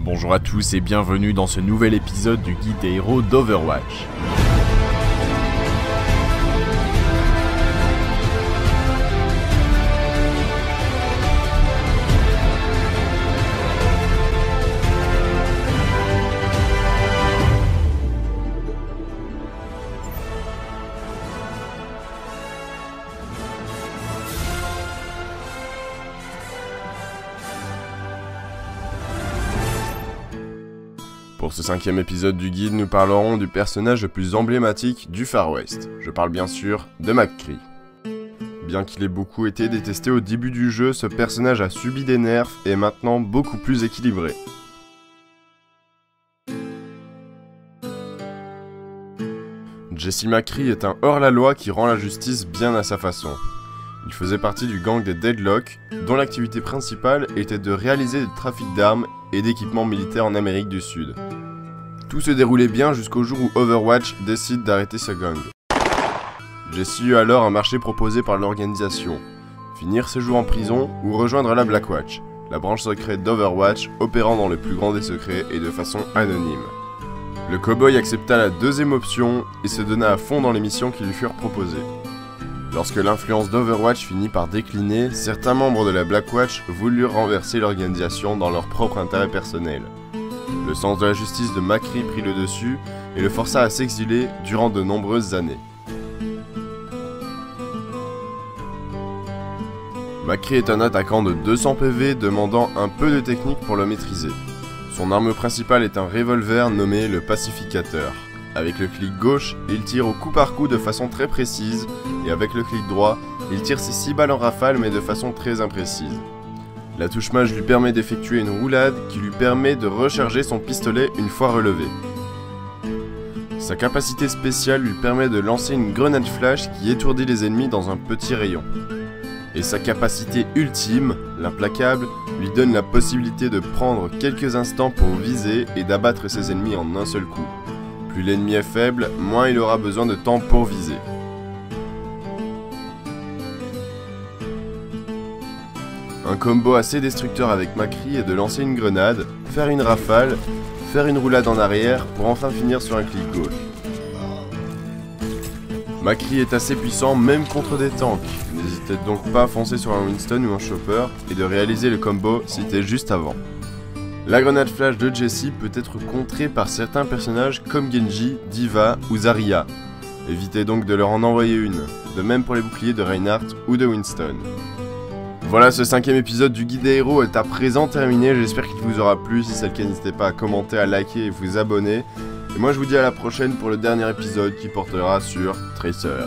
Bonjour à tous et bienvenue dans ce nouvel épisode du guide des héros d'Overwatch. Pour ce 5e épisode du guide, nous parlerons du personnage le plus emblématique du Far West. Je parle bien sûr de McCree. Bien qu'il ait beaucoup été détesté au début du jeu, ce personnage a subi des nerfs et est maintenant beaucoup plus équilibré. Jesse McCree est un hors-la-loi qui rend la justice bien à sa façon. Il faisait partie du gang des Deadlock, dont l'activité principale était de réaliser le trafic d'armes et d'équipements militaires en Amérique du Sud. Tout se déroulait bien jusqu'au jour où Overwatch décide d'arrêter ce gang. Jesse eut alors un marché proposé par l'organisation, finir ses jours en prison ou rejoindre la Blackwatch, la branche secrète d'Overwatch opérant dans le plus grand des secrets et de façon anonyme. Le cowboy accepta la deuxième option et se donna à fond dans les missions qui lui furent proposées. Lorsque l'influence d'Overwatch finit par décliner, certains membres de la Blackwatch voulurent renverser l'organisation dans leur propre intérêt personnel. Le sens de la justice de McCree prit le dessus et le força à s'exiler durant de nombreuses années. McCree est un attaquant de 200 PV demandant un peu de technique pour le maîtriser. Son arme principale est un revolver nommé le Pacificateur. Avec le clic gauche, il tire au coup par coup de façon très précise, et avec le clic droit, il tire ses 6 balles en rafale mais de façon très imprécise. La touche mage lui permet d'effectuer une roulade qui lui permet de recharger son pistolet une fois relevé. Sa capacité spéciale lui permet de lancer une grenade flash qui étourdit les ennemis dans un petit rayon. Et sa capacité ultime, l'implacable, lui donne la possibilité de prendre quelques instants pour viser et d'abattre ses ennemis en un seul coup. Plus l'ennemi est faible, moins il aura besoin de temps pour viser. Un combo assez destructeur avec McCree est de lancer une grenade, faire une rafale, faire une roulade en arrière pour enfin finir sur un clic gauche. McCree est assez puissant même contre des tanks, n'hésitez donc pas à foncer sur un Winston ou un Chopper et de réaliser le combo cité juste avant. La grenade flash de Jesse peut être contrée par certains personnages comme Genji, D.Va ou Zarya. Évitez donc de leur en envoyer une, de même pour les boucliers de Reinhardt ou de Winston. Voilà, ce 5e épisode du guide des héros est à présent terminé, j'espère qu'il vous aura plu, si c'est le cas n'hésitez pas à commenter, à liker et vous abonner. Et moi je vous dis à la prochaine pour le dernier épisode qui portera sur Tracer.